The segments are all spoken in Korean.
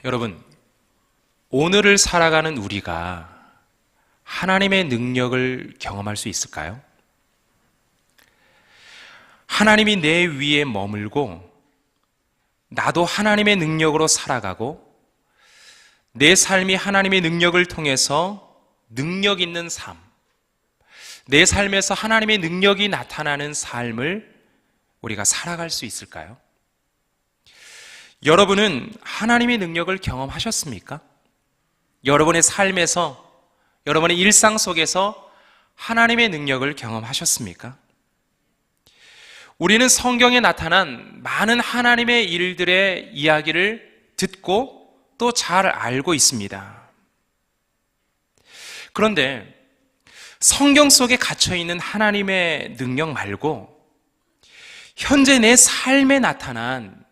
여러분, 오늘을 살아가는 우리가 하나님의 능력을 경험할 수 있을까요? 하나님이 내 위에 머물고 나도 하나님의 능력으로 살아가고 내 삶이 하나님의 능력을 통해서 능력 있는 삶, 내 삶에서 하나님의 능력이 나타나는 삶을 우리가 살아갈 수 있을까요? 여러분은 하나님의 능력을 경험하셨습니까? 여러분의 삶에서, 여러분의 일상 속에서 하나님의 능력을 경험하셨습니까? 우리는 성경에 나타난 많은 하나님의 일들의 이야기를 듣고 또 잘 알고 있습니다. 그런데 성경 속에 갇혀있는 하나님의 능력 말고 현재 내 삶에 나타난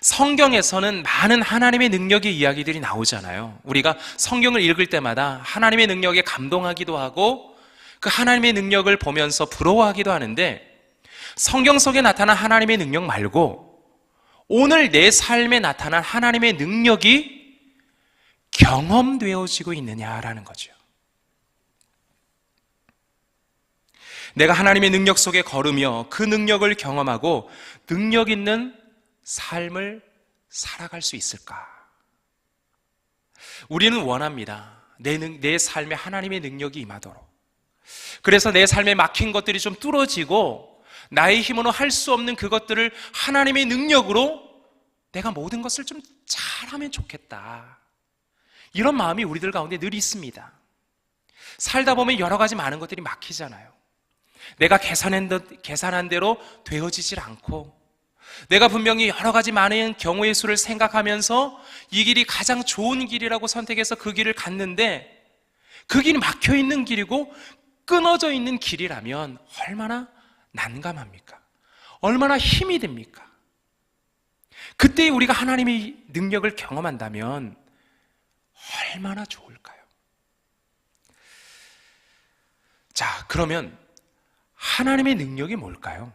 성경에서는 많은 하나님의 능력의 이야기들이 나오잖아요. 우리가 성경을 읽을 때마다 하나님의 능력에 감동하기도 하고 그 하나님의 능력을 보면서 부러워하기도 하는데, 성경 속에 나타난 하나님의 능력 말고 오늘 내 삶에 나타난 하나님의 능력이 경험되어지고 있느냐라는 거죠. 내가 하나님의 능력 속에 걸으며 그 능력을 경험하고 능력 있는 삶을 살아갈 수 있을까? 우리는 원합니다. 내 삶에 하나님의 능력이 임하도록. 그래서 내 삶에 막힌 것들이 좀 뚫어지고 나의 힘으로 할 수 없는 그것들을 하나님의 능력으로 내가 모든 것을 좀 잘하면 좋겠다. 이런 마음이 우리들 가운데 늘 있습니다. 살다 보면 여러 가지 많은 것들이 막히잖아요. 내가 계산한 대로 되어지질 않고, 내가 분명히 여러 가지 많은 경우의 수를 생각하면서 이 길이 가장 좋은 길이라고 선택해서 그 길을 갔는데 그 길이 막혀있는 길이고 끊어져 있는 길이라면 얼마나 난감합니까? 얼마나 힘이 듭니까? 그때 우리가 하나님의 능력을 경험한다면 얼마나 좋을까요? 자, 그러면 하나님의 능력이 뭘까요?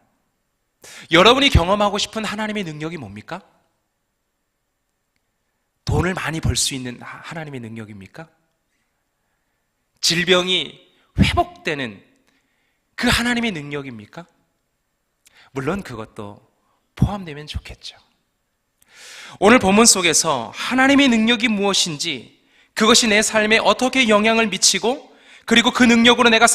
여러분이 경험하고 싶은 하나님의 능력이 뭡니까? 돈을 많이 벌 수 있는 하나님의 능력입니까? 질병이 회복되는 그 하나님의 능력입니까? 물론 그것도 포함되면 좋겠죠. 오늘 본문 속에서 하나님의 능력이 무엇인지, 그것이 내 삶에 어떻게 영향을 미치고, 그리고 그 능력으로 내가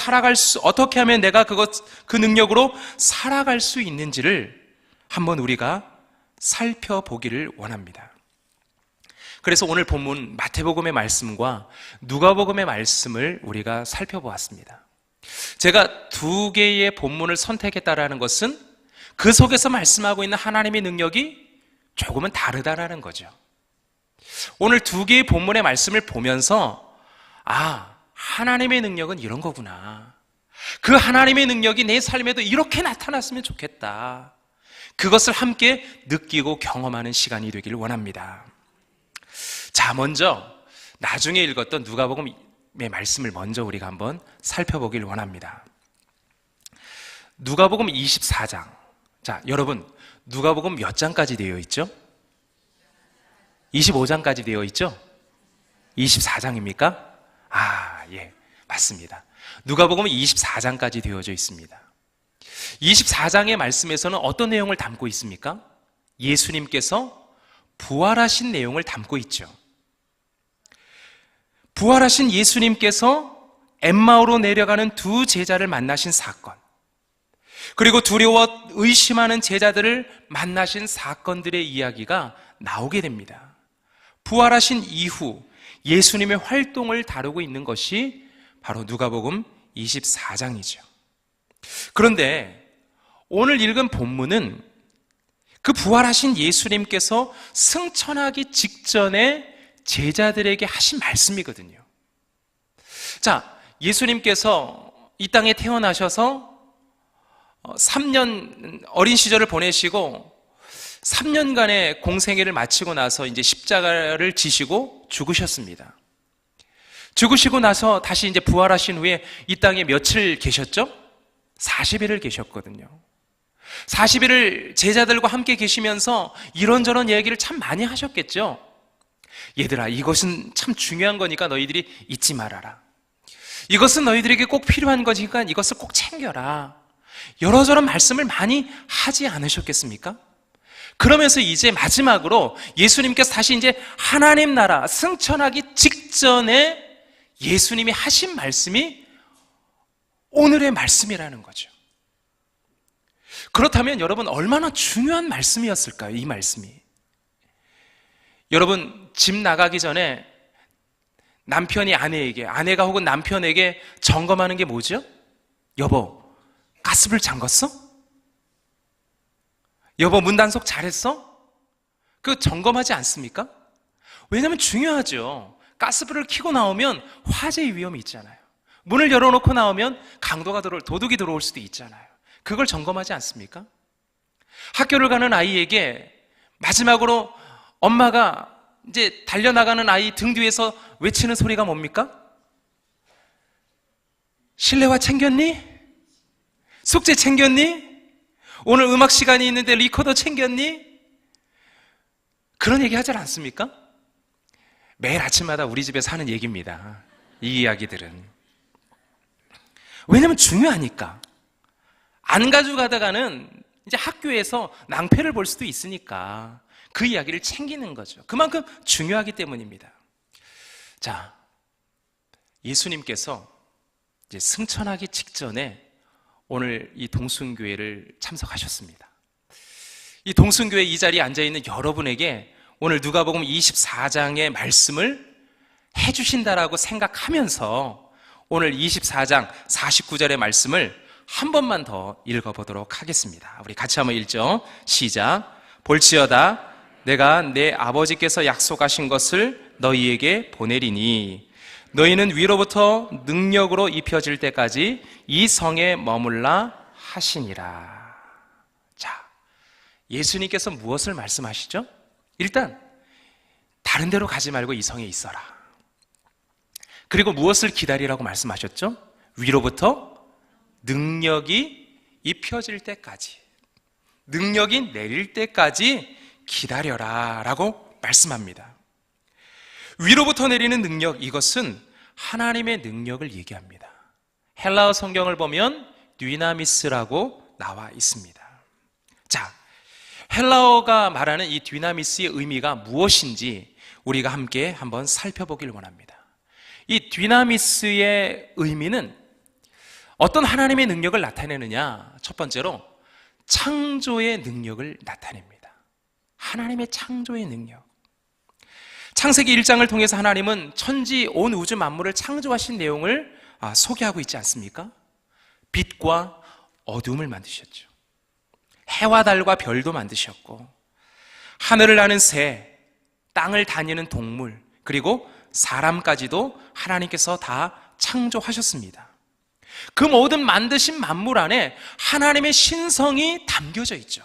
어떻게 하면 내가 그 능력으로 살아갈 수 있는지를 한번 우리가 살펴보기를 원합니다. 그래서 오늘 본문 마태복음의 말씀과 누가복음의 말씀을 우리가 살펴보았습니다. 제가 두 개의 본문을 선택했다라는 것은 그 속에서 말씀하고 있는 하나님의 능력이 조금은 다르다라는 거죠. 오늘 두 개의 본문의 말씀을 보면서 하나님의 능력은 이런 거구나. 그 하나님의 능력이 내 삶에도 이렇게 나타났으면 좋겠다. 그것을 함께 느끼고 경험하는 시간이 되기를 원합니다. 자, 먼저 나중에 읽었던 누가복음의 말씀을 먼저 우리가 한번 살펴보길 원합니다. 누가복음 24장. 자, 여러분, 누가복음 몇 장까지 되어 있죠? 25장까지 되어 있죠? 24장입니까? 예, 맞습니다. 누가복음은 24장까지 되어져 있습니다. 24장의 말씀에서는 어떤 내용을 담고 있습니까? 예수님께서 부활하신 내용을 담고 있죠. 부활하신 예수님께서 엠마오로 내려가는 두 제자를 만나신 사건, 그리고 두려워 의심하는 제자들을 만나신 사건들의 이야기가 나오게 됩니다. 부활하신 이후 예수님의 활동을 다루고 있는 것이 바로 누가복음 24장이죠. 그런데 오늘 읽은 본문은 그 부활하신 예수님께서 승천하기 직전에 제자들에게 하신 말씀이거든요. 자, 예수님께서 이 땅에 태어나셔서 3년 어린 시절을 보내시고 3년간의 공생애를 마치고 나서 이제 십자가를 지시고 죽으셨습니다. 죽으시고 나서 다시 이제 부활하신 후에 이 땅에 며칠 계셨죠? 40일을 계셨거든요. 40일을 제자들과 함께 계시면서 이런저런 얘기를 참 많이 하셨겠죠. 얘들아, 이것은 참 중요한 거니까 너희들이 잊지 말아라. 이것은 너희들에게 꼭 필요한 거니까 이것을 꼭 챙겨라. 여러저런 말씀을 많이 하지 않으셨겠습니까? 그러면서 이제 마지막으로 예수님께서 다시 이제 하나님 나라 승천하기 직전에 예수님이 하신 말씀이 오늘의 말씀이라는 거죠. 그렇다면 여러분, 얼마나 중요한 말씀이었을까요? 이 말씀이. 여러분, 집 나가기 전에 남편이 아내에게, 아내가 혹은 남편에게 점검하는 게 뭐죠? 여보, 가스불 잠궜어? 여보, 문단속 잘했어? 그거 점검하지 않습니까? 왜냐하면 중요하죠. 가스불을 켜고 나오면 화재의 위험이 있잖아요. 문을 열어놓고 나오면 도둑이 들어올 수도 있잖아요. 그걸 점검하지 않습니까? 학교를 가는 아이에게 마지막으로 엄마가 이제 달려나가는 아이 등 뒤에서 외치는 소리가 뭡니까? 실내화 챙겼니? 숙제 챙겼니? 오늘 음악 시간이 있는데 리코더 챙겼니? 그런 얘기 하지 않습니까? 매일 아침마다 우리 집에서 하는 얘기입니다. 이 이야기들은. 왜냐면 중요하니까. 안 가져가다가는 이제 학교에서 낭패를 볼 수도 있으니까 그 이야기를 챙기는 거죠. 그만큼 중요하기 때문입니다. 자, 예수님께서 이제 승천하기 직전에 오늘 이 동순교회를 참석하셨습니다. 이 동순교회 이 자리에 앉아있는 여러분에게 오늘 누가복음 24장의 말씀을 해주신다라고 생각하면서 오늘 24장 49절의 말씀을 한 번만 더 읽어보도록 하겠습니다. 우리 같이 한번 읽죠. 시작. 볼지어다 내가 내 아버지께서 약속하신 것을 너희에게 보내리니 너희는 위로부터 능력으로 입혀질 때까지 이 성에 머물라 하시니라. 자, 예수님께서 무엇을 말씀하시죠? 일단 다른 데로 가지 말고 이 성에 있어라. 그리고 무엇을 기다리라고 말씀하셨죠? 위로부터 능력이 입혀질 때까지, 능력이 내릴 때까지 기다려라 라고 말씀합니다. 위로부터 내리는 능력, 이것은 하나님의 능력을 얘기합니다. 헬라어 성경을 보면 디나미스라고 나와 있습니다. 자, 헬라어가 말하는 이 디나미스의 의미가 무엇인지 우리가 함께 한번 살펴보길 원합니다. 이 디나미스의 의미는 어떤 하나님의 능력을 나타내느냐? 첫 번째로 창조의 능력을 나타냅니다. 하나님의 창조의 능력. 창세기 1장을 통해서 하나님은 천지 온 우주 만물을 창조하신 내용을 소개하고 있지 않습니까? 빛과 어둠을 만드셨죠. 해와 달과 별도 만드셨고, 하늘을 나는 새, 땅을 다니는 동물, 그리고 사람까지도 하나님께서 다 창조하셨습니다. 그 모든 만드신 만물 안에 하나님의 신성이 담겨져 있죠.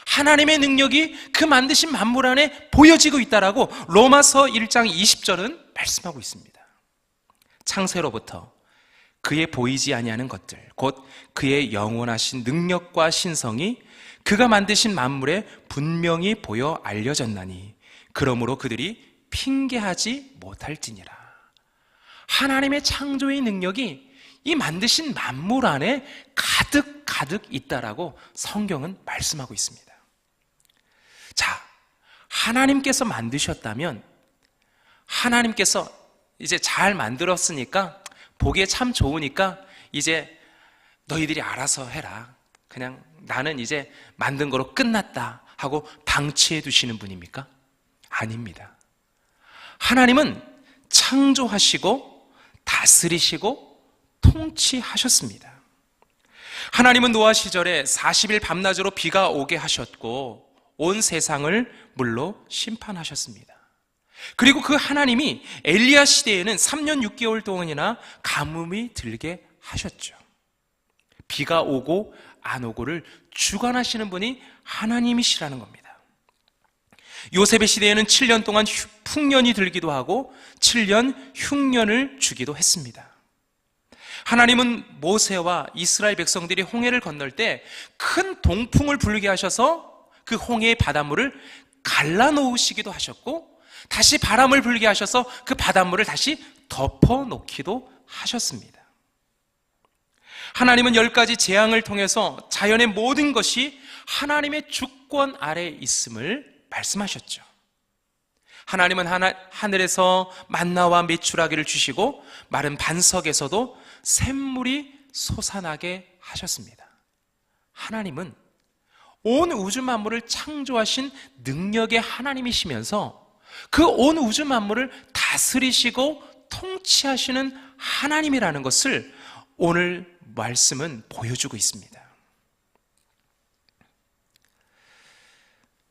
하나님의 능력이 그 만드신 만물 안에 보여지고 있다라고 로마서 1장 20절은 말씀하고 있습니다. 창세로부터 그의 보이지 아니하는 것들, 곧 그의 영원하신 능력과 신성이 그가 만드신 만물에 분명히 보여 알려졌나니 그러므로 그들이 핑계하지 못할지니라. 하나님의 창조의 능력이 이 만드신 만물 안에 가득 있다라고 성경은 말씀하고 있습니다. 자, 하나님께서 만드셨다면 하나님께서 이제 잘 만들었으니까 보기에 참 좋으니까 이제 너희들이 알아서 해라. 그냥 나는 이제 만든 거로 끝났다 하고 방치해 두시는 분입니까? 아닙니다. 하나님은 창조하시고 다스리시고 통치하셨습니다. 하나님은 노아 시절에 40일 밤낮으로 비가 오게 하셨고 온 세상을 물로 심판하셨습니다. 그리고 그 하나님이 엘리야 시대에는 3년 6개월 동안이나 가뭄이 들게 하셨죠. 비가 오고 안 오고를 주관하시는 분이 하나님이시라는 겁니다. 요셉의 시대에는 7년 동안 풍년이 들기도 하고 7년 흉년을 주기도 했습니다. 하나님은 모세와 이스라엘 백성들이 홍해를 건널 때 큰 동풍을 불게 하셔서 그 홍해의 바닷물을 갈라놓으시기도 하셨고, 다시 바람을 불게 하셔서 그 바닷물을 다시 덮어놓기도 하셨습니다. 하나님은 10가지 재앙을 통해서 자연의 모든 것이 하나님의 주권 아래에 있음을 말씀하셨죠. 하나님은 하늘에서 만나와 메추라기를 주시고 마른 반석에서도 샘물이 솟아나게 하셨습니다. 하나님은 온 우주 만물을 창조하신 능력의 하나님이시면서 그 온 우주 만물을 다스리시고 통치하시는 하나님이라는 것을 오늘 말씀은 보여주고 있습니다.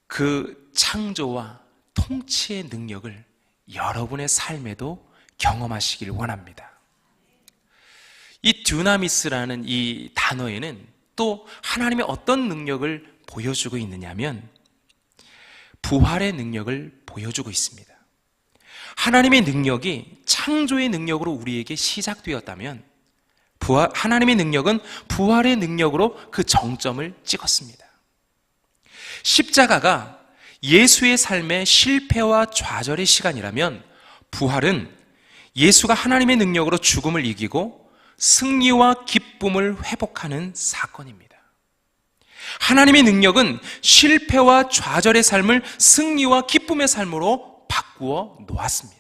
그 창조와 통치의 능력을 여러분의 삶에도 경험하시길 원합니다. 이 듀나미스라는 이 단어에는 또 하나님의 어떤 능력을 보여주고 있느냐면 부활의 능력을 보여주고 있습니다. 하나님의 능력이 창조의 능력으로 우리에게 시작되었다면 하나님의 능력은 부활의 능력으로 그 정점을 찍었습니다. 십자가가 예수의 삶의 실패와 좌절의 시간이라면 부활은 예수가 하나님의 능력으로 죽음을 이기고 승리와 기쁨을 회복하는 사건입니다. 하나님의 능력은 실패와 좌절의 삶을 승리와 기쁨의 삶으로 바꾸어 놓았습니다.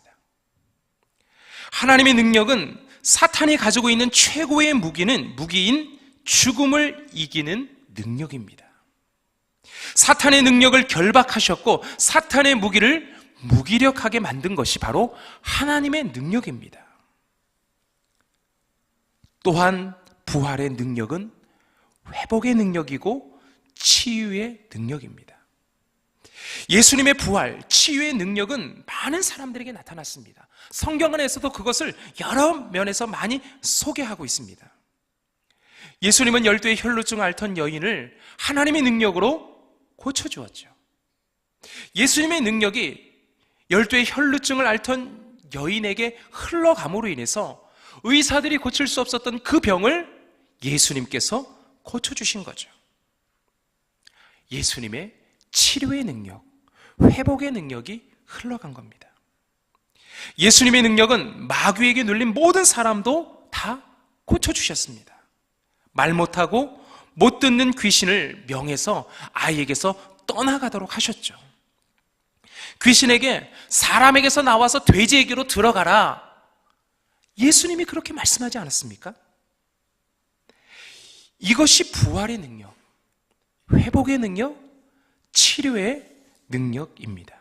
하나님의 능력은 사탄이 가지고 있는 최고의 무기인 죽음을 이기는 능력입니다. 사탄의 능력을 결박하셨고 사탄의 무기를 무기력하게 만든 것이 바로 하나님의 능력입니다. 또한 부활의 능력은 회복의 능력이고 치유의 능력입니다. 예수님의 부활, 치유의 능력은 많은 사람들에게 나타났습니다. 성경 안에서도 그것을 여러 면에서 많이 소개하고 있습니다. 예수님은 12의 혈루증 앓던 여인을 하나님의 능력으로 고쳐주었죠. 예수님의 능력이 12의 혈루증을 앓던 여인에게 흘러감으로 인해서 의사들이 고칠 수 없었던 그 병을 예수님께서 고쳐주신 거죠. 예수님의 치료의 능력, 회복의 능력이 흘러간 겁니다. 예수님의 능력은 마귀에게 눌린 모든 사람도 다 고쳐주셨습니다. 말 못하고 못 듣는 귀신을 명해서 아이에게서 떠나가도록 하셨죠. 귀신에게 사람에게서 나와서 돼지에게로 들어가라. 예수님이 그렇게 말씀하지 않았습니까? 이것이 부활의 능력, 회복의 능력, 치료의 능력입니다.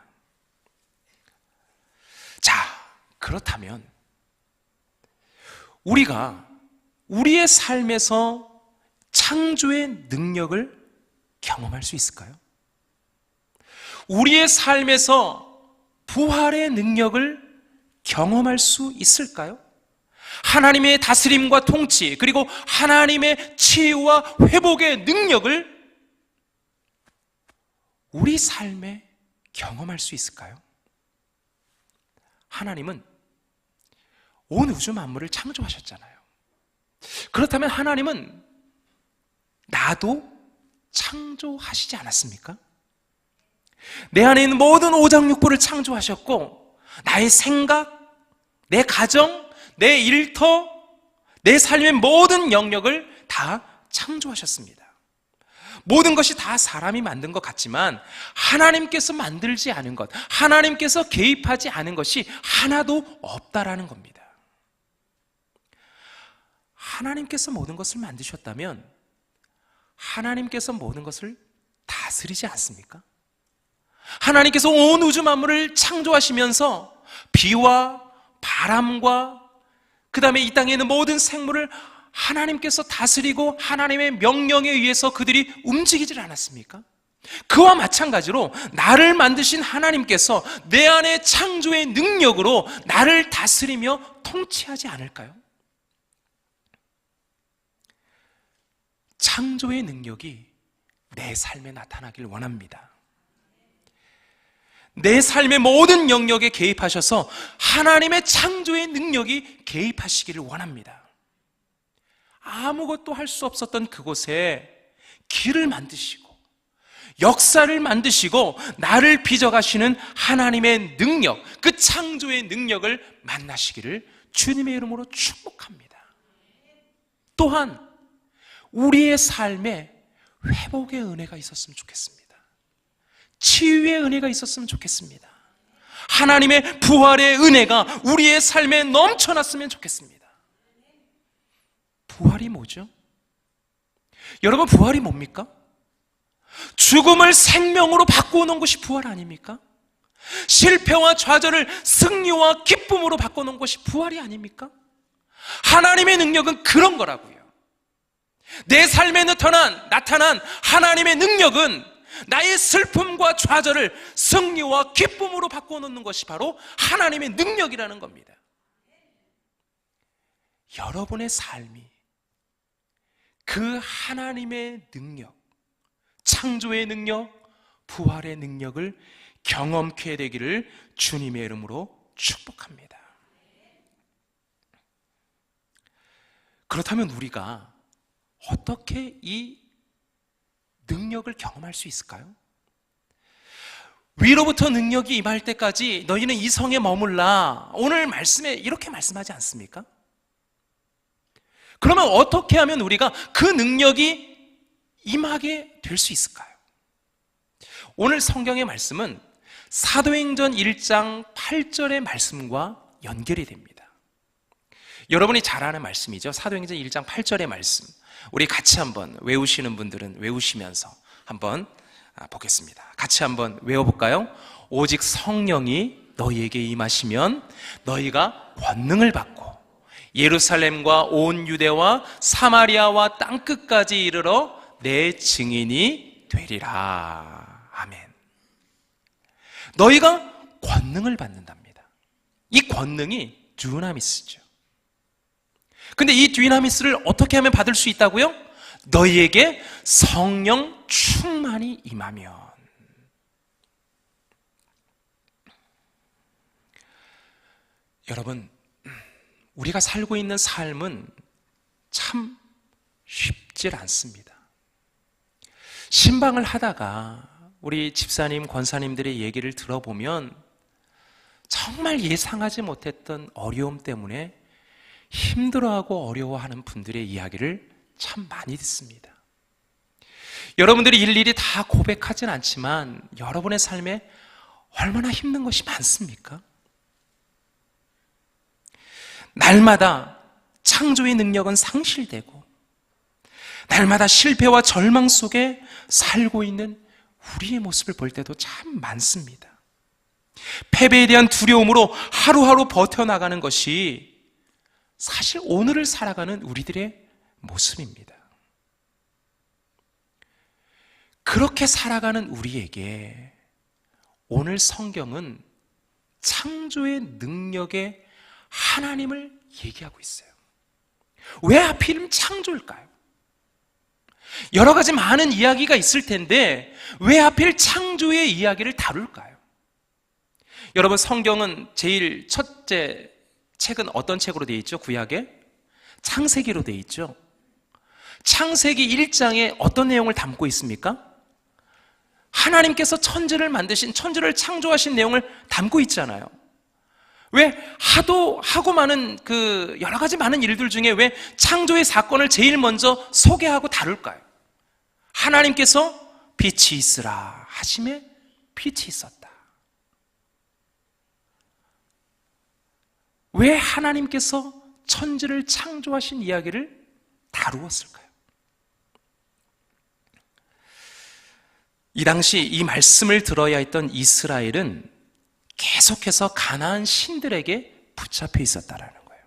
자, 그렇다면 우리가 우리의 삶에서 창조의 능력을 경험할 수 있을까요? 우리의 삶에서 부활의 능력을 경험할 수 있을까요? 하나님의 다스림과 통치, 그리고 하나님의 치유와 회복의 능력을 우리 삶에 경험할 수 있을까요? 하나님은 온 우주 만물을 창조하셨잖아요. 그렇다면 하나님은 나도 창조하시지 않았습니까? 내 안에 있는 모든 오장육부를 창조하셨고 나의 생각, 내 가정, 내 일터, 내 삶의 모든 영역을 다 창조하셨습니다. 모든 것이 다 사람이 만든 것 같지만 하나님께서 만들지 않은 것, 하나님께서 개입하지 않은 것이 하나도 없다라는 겁니다. 하나님께서 모든 것을 만드셨다면 하나님께서 모든 것을 다스리지 않습니까? 하나님께서 온 우주 만물을 창조하시면서 비와 바람과 그 다음에 이 땅에 있는 모든 생물을 하나님께서 다스리고 하나님의 명령에 의해서 그들이 움직이질 않았습니까? 그와 마찬가지로 나를 만드신 하나님께서 내 안에 창조의 능력으로 나를 다스리며 통치하지 않을까요? 창조의 능력이 내 삶에 나타나길 원합니다. 내 삶의 모든 영역에 개입하셔서 하나님의 창조의 능력이 개입하시기를 원합니다. 아무것도 할 수 없었던 그곳에 길을 만드시고 역사를 만드시고 나를 빚어가시는 하나님의 능력, 그 창조의 능력을 만나시기를 주님의 이름으로 축복합니다. 또한 우리의 삶에 회복의 은혜가 있었으면 좋겠습니다. 치유의 은혜가 있었으면 좋겠습니다. 하나님의 부활의 은혜가 우리의 삶에 넘쳐났으면 좋겠습니다. 부활이 뭐죠? 여러분, 부활이 뭡니까? 죽음을 생명으로 바꾸어놓은 것이 부활 아닙니까? 실패와 좌절을 승리와 기쁨으로 바꿔놓은 것이 부활이 아닙니까? 하나님의 능력은 그런 거라고요. 내 삶에 나타난 하나님의 능력은 나의 슬픔과 좌절을 승리와 기쁨으로 바꿔놓는 것이 바로 하나님의 능력이라는 겁니다. 여러분의 삶이 그 하나님의 능력, 창조의 능력, 부활의 능력을 경험케 되기를 주님의 이름으로 축복합니다. 그렇다면 우리가 어떻게 이 능력을 경험할 수 있을까요? 위로부터 능력이 임할 때까지 너희는 이 성에 머물라, 오늘 말씀에 이렇게 말씀하지 않습니까? 그러면 어떻게 하면 우리가 그 능력이 임하게 될 수 있을까요? 오늘 성경의 말씀은 사도행전 1장 8절의 말씀과 연결이 됩니다. 여러분이 잘 아는 말씀이죠. 사도행전 1장 8절의 말씀. 우리 같이 한번 외우시는 분들은 외우시면서 한번 보겠습니다. 같이 한번 외워볼까요? 오직 성령이 너희에게 임하시면 너희가 권능을 받고 예루살렘과 온 유대와 사마리아와 땅끝까지 이르러 내 증인이 되리라. 아멘. 너희가 권능을 받는답니다. 이 권능이 두나미스죠. 근데 이 두나미스를 어떻게 하면 받을 수 있다고요? 너희에게 성령 충만이 임하면. 여러분, 우리가 살고 있는 삶은 참 쉽지 않습니다. 신방을 하다가 우리 집사님, 권사님들의 얘기를 들어보면 정말 예상하지 못했던 어려움 때문에 힘들어하고 어려워하는 분들의 이야기를 참 많이 듣습니다. 여러분들이 일일이 다 고백하진 않지만 여러분의 삶에 얼마나 힘든 것이 많습니까? 날마다 창조의 능력은 상실되고 날마다 실패와 절망 속에 살고 있는 우리의 모습을 볼 때도 참 많습니다. 패배에 대한 두려움으로 하루하루 버텨나가는 것이 사실 오늘을 살아가는 우리들의 모습입니다. 그렇게 살아가는 우리에게 오늘 성경은 창조의 능력의 하나님을 얘기하고 있어요. 왜 하필이면 창조일까요? 여러 가지 많은 이야기가 있을 텐데 왜 하필 창조의 이야기를 다룰까요? 여러분, 성경은 제일 첫째 책은 어떤 책으로 되어 있죠? 구약에? 창세기로 되어 있죠. 창세기 1장에 어떤 내용을 담고 있습니까? 하나님께서 천지를 만드신, 천지를 창조하신 내용을 담고 있잖아요. 왜 하고 많은 여러 가지 많은 일들 중에 왜 창조의 사건을 제일 먼저 소개하고 다룰까요? 하나님께서 빛이 있으라 하심에 빛이 있었다. 왜 하나님께서 천지를 창조하신 이야기를 다루었을까요? 이 당시 이 말씀을 들어야 했던 이스라엘은 계속해서 가나안 신들에게 붙잡혀 있었다라는 거예요.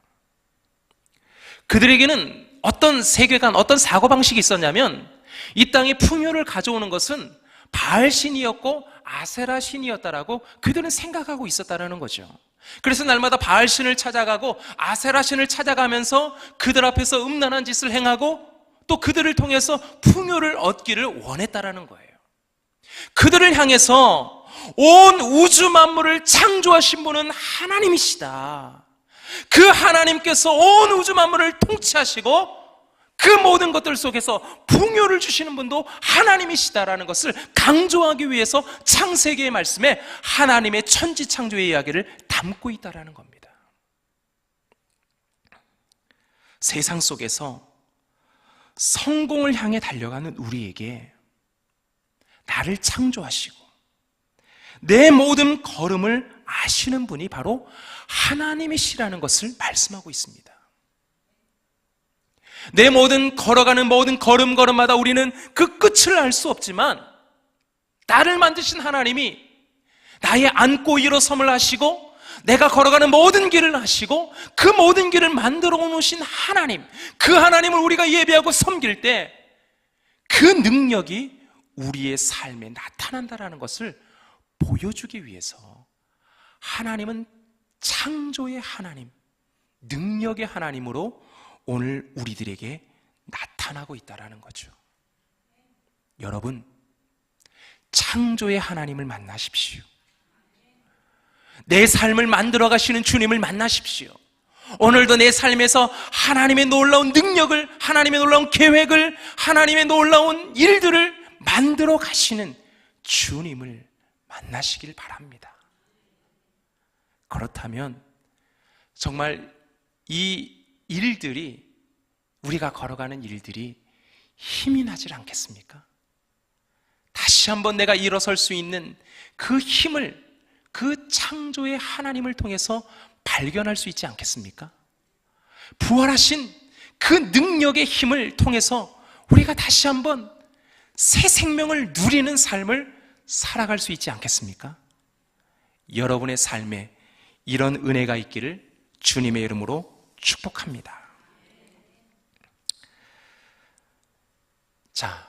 그들에게는 어떤 세계관, 어떤 사고방식이 있었냐면 이 땅에 풍요를 가져오는 것은 바알 신이었고 아세라 신이었다라고 그들은 생각하고 있었다라는 거죠. 그래서 날마다 바알 신을 찾아가고 아세라 신을 찾아가면서 그들 앞에서 음란한 짓을 행하고 또 그들을 통해서 풍요를 얻기를 원했다라는 거예요. 그들을 향해서 온 우주 만물을 창조하신 분은 하나님이시다. 그 하나님께서 온 우주 만물을 통치하시고 그 모든 것들 속에서 풍요를 주시는 분도 하나님이시다라는 것을 강조하기 위해서 창세기의 말씀에 하나님의 천지창조의 이야기를 담고 있다라는 겁니다. 세상 속에서 성공을 향해 달려가는 우리에게 나를 창조하시고 내 모든 걸음을 아시는 분이 바로 하나님이시라는 것을 말씀하고 있습니다. 내 모든 걸어가는 모든 걸음걸음마다 우리는 그 끝을 알 수 없지만 나를 만드신 하나님이 나의 앉고 일어섬을 하시고 내가 걸어가는 모든 길을 아시고 그 모든 길을 만들어 놓으신 하나님, 그 하나님을 우리가 예배하고 섬길 때 그 능력이 우리의 삶에 나타난다는 것을 보여주기 위해서 하나님은 창조의 하나님, 능력의 하나님으로 오늘 우리들에게 나타나고 있다는 거죠. 여러분, 창조의 하나님을 만나십시오. 내 삶을 만들어 가시는 주님을 만나십시오. 오늘도 내 삶에서 하나님의 놀라운 능력을, 하나님의 놀라운 계획을, 하나님의 놀라운 일들을 만들어 가시는 주님을 만나시길 바랍니다. 그렇다면 정말 이 일들이, 우리가 걸어가는 일들이 힘이 나질 않겠습니까? 다시 한번 내가 일어설 수 있는 그 힘을 그 창조의 하나님을 통해서 발견할 수 있지 않겠습니까? 부활하신 그 능력의 힘을 통해서 우리가 다시 한번 새 생명을 누리는 삶을 살아갈 수 있지 않겠습니까? 여러분의 삶에 이런 은혜가 있기를 주님의 이름으로 축복합니다. 자,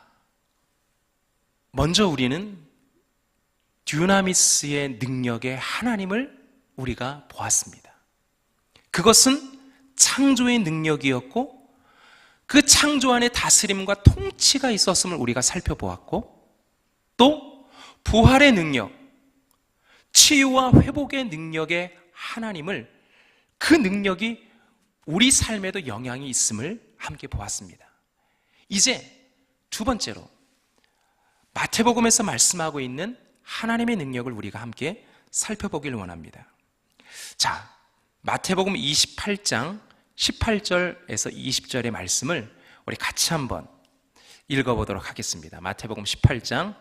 먼저 우리는 듀나미스의 능력의 하나님을 우리가 보았습니다. 그것은 창조의 능력이었고 그 창조 안에 다스림과 통치가 있었음을 우리가 살펴보았고, 또 부활의 능력, 치유와 회복의 능력의 하나님을, 그 능력이 우리 삶에도 영향이 있음을 함께 보았습니다. 이제 두 번째로 마태복음에서 말씀하고 있는 하나님의 능력을 우리가 함께 살펴보길 원합니다. 자, 마태복음 28장 18절에서 20절의 말씀을 우리 같이 한번 읽어보도록 하겠습니다. 마태복음 28장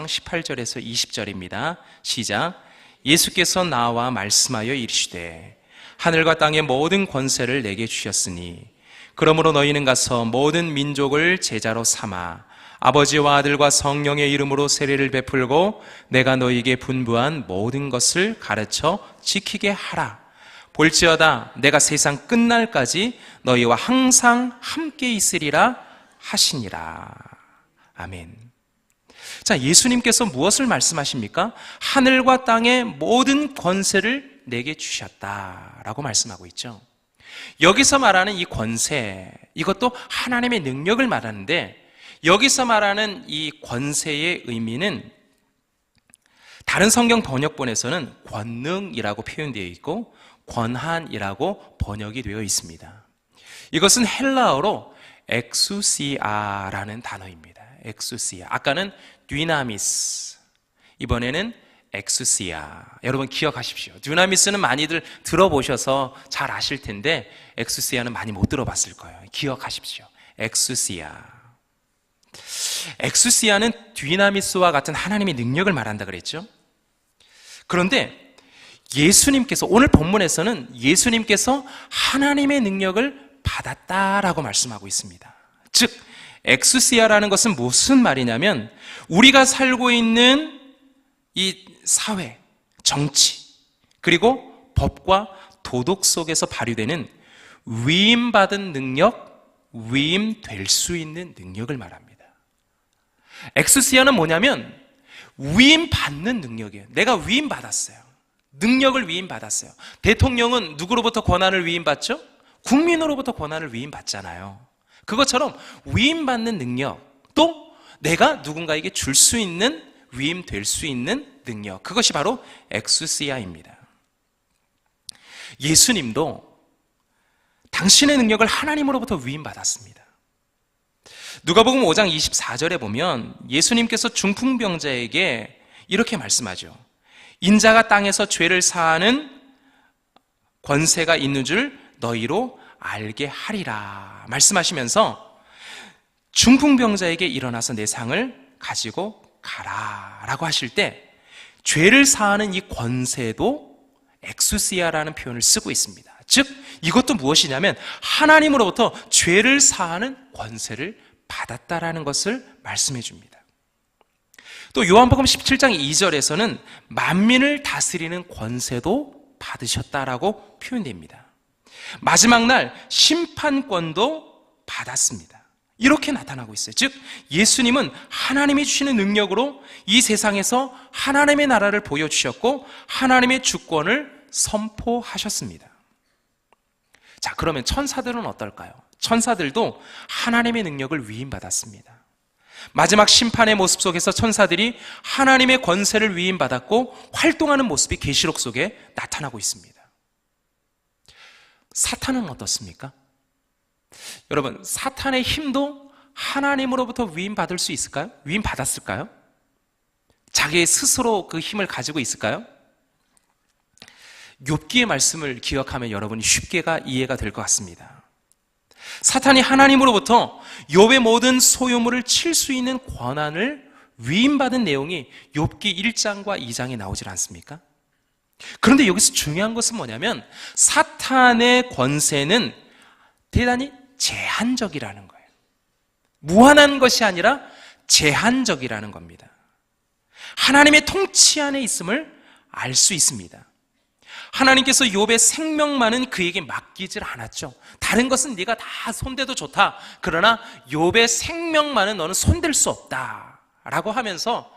18절에서 20절입니다. 시작. 예수께서 나와 말씀하여 이르시되 하늘과 땅의 모든 권세를 내게 주셨으니 그러므로 너희는 가서 모든 민족을 제자로 삼아 아버지와 아들과 성령의 이름으로 세례를 베풀고 내가 너희에게 분부한 모든 것을 가르쳐 지키게 하라. 볼지어다 내가 세상 끝날까지 너희와 항상 함께 있으리라 하시니라. 아멘. 자, 예수님께서 무엇을 말씀하십니까? 하늘과 땅의 모든 권세를 내게 주셨다라고 말씀하고 있죠. 여기서 말하는 이 권세, 이것도 하나님의 능력을 말하는데, 여기서 말하는 이 권세의 의미는 다른 성경 번역본에서는 권능이라고 표현되어 있고 권한이라고 번역이 되어 있습니다. 이것은 헬라어로 엑수시아라는 단어입니다. 엑수시아. 아까는 듀나미스, 이번에는 엑수시아. 여러분 기억하십시오. 듀나미스는 많이들 들어보셔서 잘 아실 텐데 엑수시아는 많이 못 들어봤을 거예요. 기억하십시오. 엑수시아. 엑수시아는 듀나미스와 같은 하나님의 능력을 말한다 그랬죠. 그런데 예수님께서, 오늘 본문에서는 예수님께서 하나님의 능력을 받았다라고 말씀하고 있습니다. 즉 엑수시아라는 것은 무슨 말이냐면, 우리가 살고 있는 이 사회, 정치, 그리고 법과 도덕 속에서 발휘되는 위임받은 능력, 위임될 수 있는 능력을 말합니다. 엑수시아는 뭐냐면 위임받는 능력이에요. 내가 위임받았어요. 능력을 위임받았어요. 대통령은 누구로부터 권한을 위임받죠? 국민으로부터 권한을 위임받잖아요. 그것처럼 위임받는 능력, 또 내가 누군가에게 줄 수 있는, 위임될 수 있는 능력, 그것이 바로 엑수시아입니다. 예수님도 당신의 능력을 하나님으로부터 위임받았습니다. 누가복음 5장 24절에 보면 예수님께서 중풍병자에게 이렇게 말씀하죠. 인자가 땅에서 죄를 사하는 권세가 있는 줄 너희로 알게 하리라 말씀하시면서 중풍병자에게 일어나서 내 상을 가지고 가라 라고 하실 때 죄를 사하는 이 권세도 엑수시아라는 표현을 쓰고 있습니다. 즉 이것도 무엇이냐면 하나님으로부터 죄를 사하는 권세를 받았다라는 것을 말씀해 줍니다. 또 요한복음 17장 2절에서는 만민을 다스리는 권세도 받으셨다라고 표현됩니다. 마지막 날 심판권도 받았습니다. 이렇게 나타나고 있어요. 즉 예수님은 하나님이 주시는 능력으로 이 세상에서 하나님의 나라를 보여주셨고 하나님의 주권을 선포하셨습니다. 자, 그러면 천사들은 어떨까요? 천사들도 하나님의 능력을 위임받았습니다. 마지막 심판의 모습 속에서 천사들이 하나님의 권세를 위임받았고 활동하는 모습이 계시록 속에 나타나고 있습니다. 사탄은 어떻습니까? 여러분, 사탄의 힘도 하나님으로부터 위임받을 수 있을까요? 위임받았을까요? 자기 스스로 그 힘을 가지고 있을까요? 욥기의 말씀을 기억하면 여러분이 쉽게가 이해가 될 것 같습니다. 사탄이 하나님으로부터 욥의 모든 소유물을 칠 수 있는 권한을 위임받은 내용이 욥기 1장과 2장에 나오질 않습니까? 그런데 여기서 중요한 것은 뭐냐면 사탄의 권세는 대단히 제한적이라는 거예요. 무한한 것이 아니라 제한적이라는 겁니다. 하나님의 통치 안에 있음을 알 수 있습니다. 하나님께서 욥의 생명만은 그에게 맡기질 않았죠. 다른 것은 네가 다 손대도 좋다. 그러나 욥의 생명만은 너는 손댈 수 없다 라고 하면서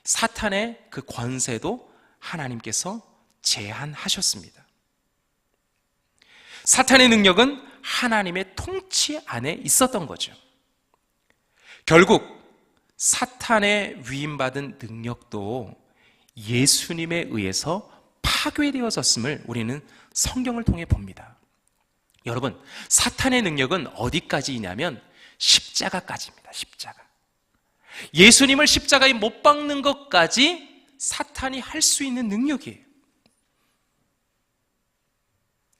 사탄의 그 권세도 하나님께서 제한하셨습니다. 사탄의 능력은 하나님의 통치 안에 있었던 거죠. 결국 사탄의 위임받은 능력도 예수님에 의해서 파괴되어졌음을 우리는 성경을 통해 봅니다. 여러분, 사탄의 능력은 어디까지이냐면 십자가까지입니다. 십자가. 예수님을 십자가에 못 박는 것까지 사탄이 할 수 있는 능력이에요.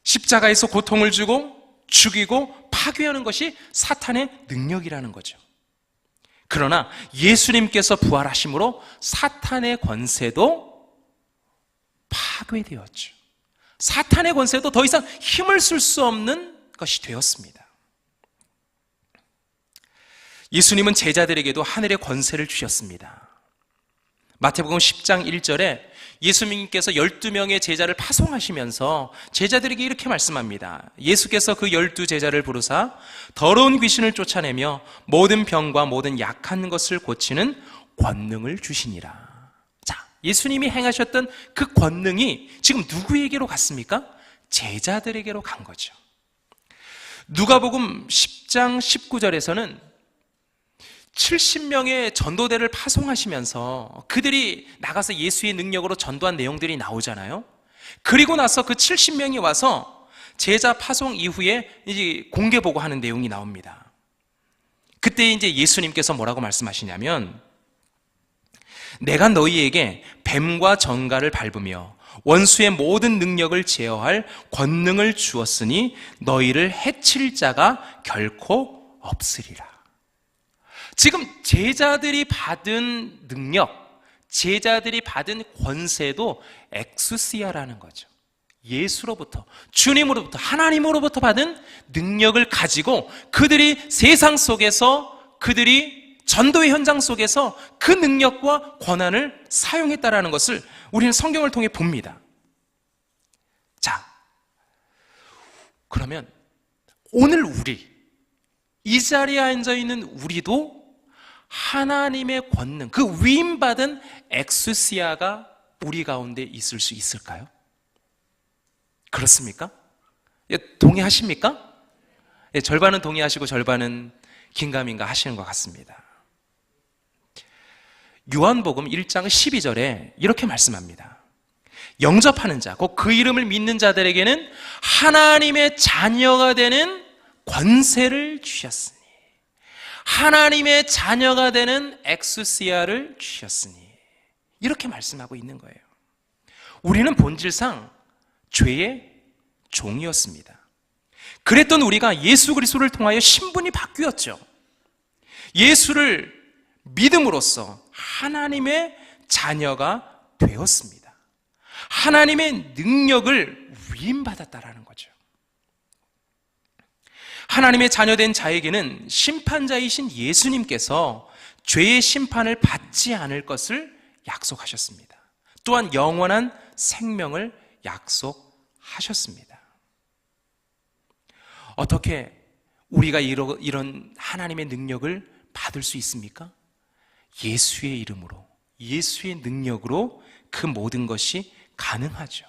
십자가에서 고통을 주고 죽이고 파괴하는 것이 사탄의 능력이라는 거죠. 그러나 예수님께서 부활하심으로 사탄의 권세도 파괴되었죠. 사탄의 권세도 더 이상 힘을 쓸 수 없는 것이 되었습니다. 예수님은 제자들에게도 하늘의 권세를 주셨습니다. 마태복음 10장 1절에 예수님께서 12명의 제자를 파송하시면서 제자들에게 이렇게 말씀합니다. 예수께서 그 12제자를 부르사 더러운 귀신을 쫓아내며 모든 병과 모든 약한 것을 고치는 권능을 주시니라. 예수님이 행하셨던 그 권능이 지금 누구에게로 갔습니까? 제자들에게로 간 거죠. 누가복음 10장 19절에서는 70명의 전도대를 파송하시면서 그들이 나가서 예수의 능력으로 전도한 내용들이 나오잖아요. 그리고 나서 그 70명이 와서 제자 파송 이후에 이제 공개 보고하는 내용이 나옵니다. 그때 이제 예수님께서 뭐라고 말씀하시냐면 내가 너희에게 뱀과 정갈을 밟으며 원수의 모든 능력을 제어할 권능을 주었으니 너희를 해칠 자가 결코 없으리라. 지금 제자들이 받은 능력, 제자들이 받은 권세도 엑수시아라는 거죠. 예수로부터, 주님으로부터, 하나님으로부터 받은 능력을 가지고 그들이 세상 속에서 그들이 전도의 현장 속에서 그 능력과 권한을 사용했다라는 것을 우리는 성경을 통해 봅니다. 자, 그러면 오늘 우리, 이 자리에 앉아있는 우리도 하나님의 권능, 그 위임받은 엑수시아가 우리 가운데 있을 수 있을까요? 그렇습니까? 동의하십니까? 절반은 동의하시고 절반은 긴가민가 하시는 것 같습니다. 요한복음 1장 12절에 이렇게 말씀합니다. 영접하는 자, 곧 그 이름을 믿는 자들에게는 하나님의 자녀가 되는 권세를 주셨으니, 하나님의 자녀가 되는 엑수시아를 주셨으니, 이렇게 말씀하고 있는 거예요. 우리는 본질상 죄의 종이었습니다. 그랬던 우리가 예수 그리스도를 통하여 신분이 바뀌었죠. 예수를 믿음으로써 하나님의 자녀가 되었습니다. 하나님의 능력을 위임받았다라는 거죠. 하나님의 자녀된 자에게는 심판자이신 예수님께서 죄의 심판을 받지 않을 것을 약속하셨습니다. 또한 영원한 생명을 약속하셨습니다. 어떻게 우리가 이런 하나님의 능력을 받을 수 있습니까? 예수의 이름으로, 예수의 능력으로 그 모든 것이 가능하죠.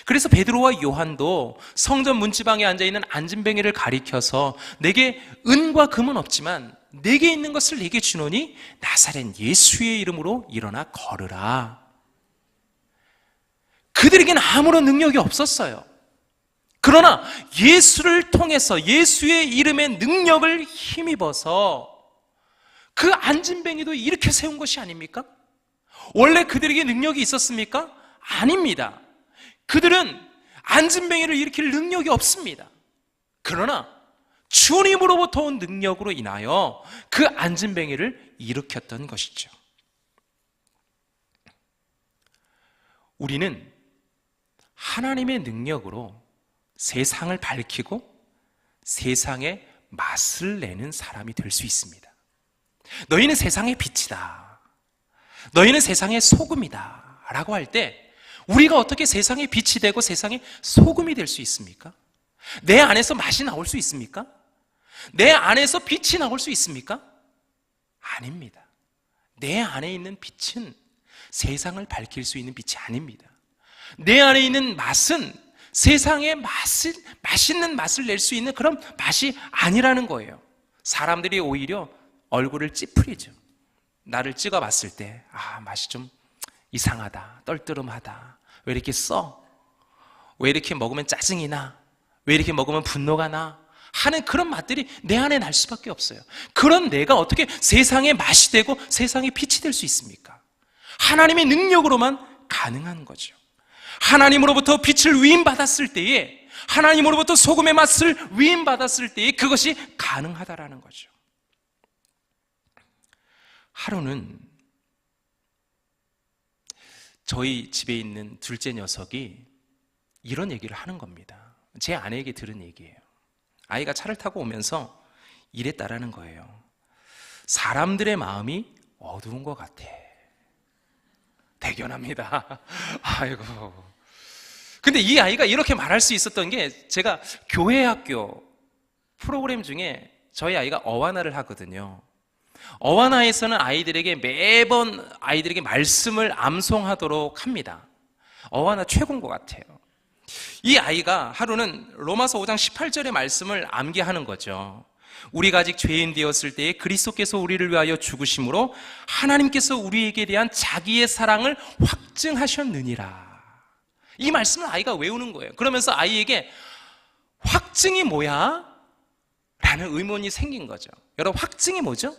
그래서 베드로와 요한도 성전 문지방에 앉아있는 안진뱅이를 가리켜서 내게 은과 금은 없지만 내게 있는 것을 내게 주노니 나사렛 예수의 이름으로 일어나 걸으라. 그들에게는 아무런 능력이 없었어요. 그러나 예수를 통해서 예수의 이름의 능력을 힘입어서 그 안진뱅이도 일으켜 세운 것이 아닙니까? 원래 그들에게 능력이 있었습니까? 아닙니다. 그들은 안진뱅이를 일으킬 능력이 없습니다. 그러나 주님으로부터 온 능력으로 인하여 그 안진뱅이를 일으켰던 것이죠. 우리는 하나님의 능력으로 세상을 밝히고 세상에 맛을 내는 사람이 될 수 있습니다. 너희는 세상의 빛이다, 너희는 세상의 소금이다 라고 할 때 우리가 어떻게 세상의 빛이 되고 세상의 소금이 될 수 있습니까? 내 안에서 맛이 나올 수 있습니까? 내 안에서 빛이 나올 수 있습니까? 아닙니다. 내 안에 있는 빛은 세상을 밝힐 수 있는 빛이 아닙니다. 내 안에 있는 맛은 세상에 맛있는 맛을 낼 수 있는 그런 맛이 아니라는 거예요. 사람들이 오히려 얼굴을 찌푸리죠. 나를 찍어봤을 때 맛이 좀 이상하다, 떨떠름하다, 왜 이렇게 써? 왜 이렇게 먹으면 짜증이 나? 왜 이렇게 먹으면 분노가 나? 하는 그런 맛들이 내 안에 날 수밖에 없어요. 그런 내가 어떻게 세상의 맛이 되고 세상의 빛이 될 수 있습니까? 하나님의 능력으로만 가능한 거죠. 하나님으로부터 빛을 위임받았을 때에, 하나님으로부터 소금의 맛을 위임받았을 때에 그것이 가능하다라는 거죠. 하루는 저희 집에 있는 둘째 녀석이 이런 얘기를 하는 겁니다. 제 아내에게 들은 얘기예요. 아이가 차를 타고 오면서 이랬다라는 거예요. 사람들의 마음이 어두운 것 같아. 대견합니다. 아이고. 근데 이 아이가 이렇게 말할 수 있었던 게, 제가 교회 학교 프로그램 중에 저희 아이가 어와나를 하거든요. 어와나에서는 아이들에게 매번 아이들에게 말씀을 암송하도록 합니다. 어와나 최고인 것 같아요. 이 아이가 하루는 로마서 5장 18절의 말씀을 암기하는 거죠. 우리가 아직 죄인 되었을 때에 그리스도께서 우리를 위하여 죽으심으로 하나님께서 우리에게 대한 자기의 사랑을 확증하셨느니라. 이 말씀을 아이가 외우는 거예요. 그러면서 아이에게 확증이 뭐야? 라는 의문이 생긴 거죠. 여러분, 확증이 뭐죠?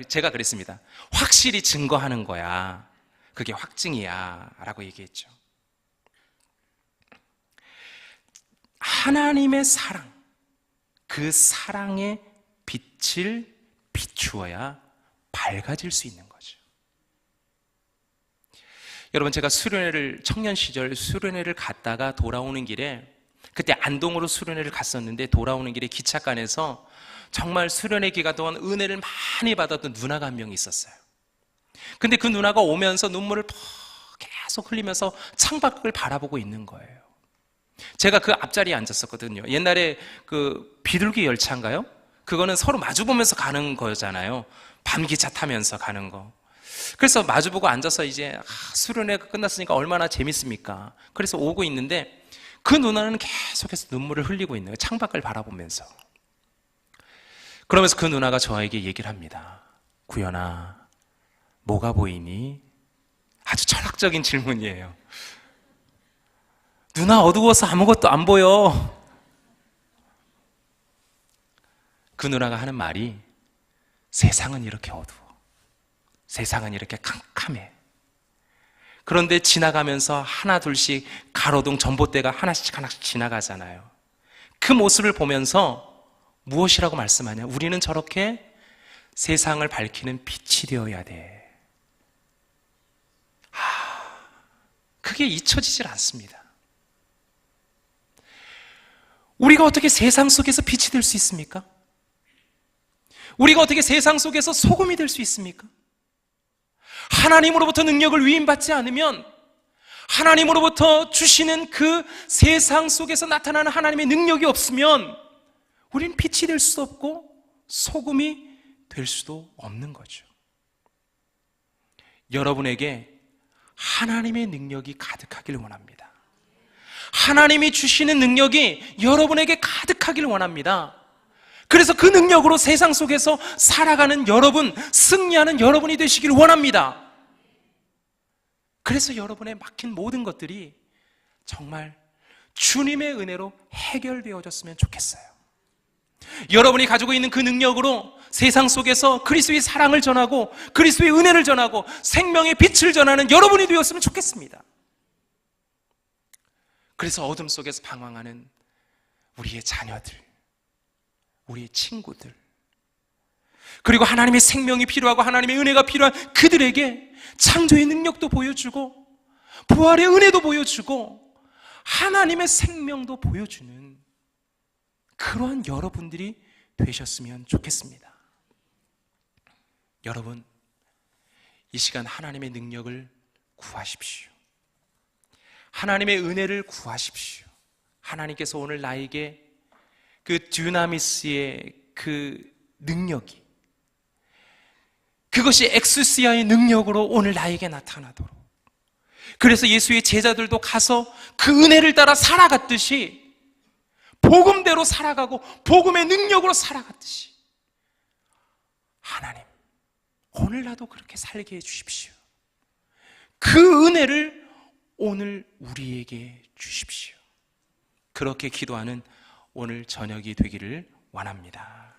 제가 그랬습니다. 확실히 증거하는 거야. 그게 확증이야 라고 얘기했죠. 하나님의 사랑, 그 사랑의 빛을 비추어야 밝아질 수 있는 거죠. 여러분, 제가 청년 시절 수련회를 갔다가 돌아오는 길에, 그때 안동으로 수련회를 갔었는데 돌아오는 길에 기차간에서 정말 수련회 기간 동안 은혜를 많이 받았던 누나가 한 명 있었어요. 근데 그 누나가 오면서 눈물을 계속 흘리면서 창밖을 바라보고 있는 거예요. 제가 그 앞자리에 앉았었거든요. 옛날에 그 비둘기 열차인가요? 그거는 서로 마주보면서 가는 거잖아요. 밤기차 타면서 가는 거. 그래서 마주보고 앉아서 이제 수련회가 끝났으니까 얼마나 재밌습니까? 그래서 오고 있는데 그 누나는 계속해서 눈물을 흘리고 있는 거예요. 창밖을 바라보면서. 그러면서 그 누나가 저에게 얘기를 합니다. 구연아, 뭐가 보이니? 아주 철학적인 질문이에요. 누나 어두워서 아무것도 안 보여. 그 누나가 하는 말이 세상은 이렇게 어두워. 세상은 이렇게 캄캄해. 그런데 지나가면서 하나 둘씩 가로등 전봇대가 하나씩 지나가잖아요. 그 모습을 보면서 무엇이라고 말씀하냐? 우리는 저렇게 세상을 밝히는 빛이 되어야 돼. 그게 잊혀지질 않습니다. 우리가 어떻게 세상 속에서 빛이 될 수 있습니까? 우리가 어떻게 세상 속에서 소금이 될 수 있습니까? 하나님으로부터 능력을 위임받지 않으면, 하나님으로부터 주시는 그 세상 속에서 나타나는 하나님의 능력이 없으면 우리는 빛이 될 수도 없고 소금이 될 수도 없는 거죠. 여러분에게 하나님의 능력이 가득하길 원합니다. 하나님이 주시는 능력이 여러분에게 가득하길 원합니다. 그래서 그 능력으로 세상 속에서 살아가는 여러분, 승리하는 여러분이 되시길 원합니다. 그래서 여러분의 막힌 모든 것들이 정말 주님의 은혜로 해결되어졌으면 좋겠어요. 여러분이 가지고 있는 그 능력으로 세상 속에서 그리스도의 사랑을 전하고 그리스도의 은혜를 전하고 생명의 빛을 전하는 여러분이 되었으면 좋겠습니다. 그래서 어둠 속에서 방황하는 우리의 자녀들, 우리의 친구들, 그리고 하나님의 생명이 필요하고 하나님의 은혜가 필요한 그들에게 창조의 능력도 보여주고 부활의 은혜도 보여주고 하나님의 생명도 보여주는 그러한 여러분들이 되셨으면 좋겠습니다. 여러분, 이 시간 하나님의 능력을 구하십시오. 하나님의 은혜를 구하십시오. 하나님께서 오늘 나에게 그 듀나미스의 그 능력이, 그것이 엑수시아의 능력으로 오늘 나에게 나타나도록, 그래서 예수의 제자들도 가서 그 은혜를 따라 살아갔듯이 복음대로 살아가고 복음의 능력으로 살아갔듯이 하나님, 오늘 나도 그렇게 살게 해주십시오. 그 은혜를 오늘 우리에게 주십시오. 그렇게 기도하는 오늘 저녁이 되기를 원합니다.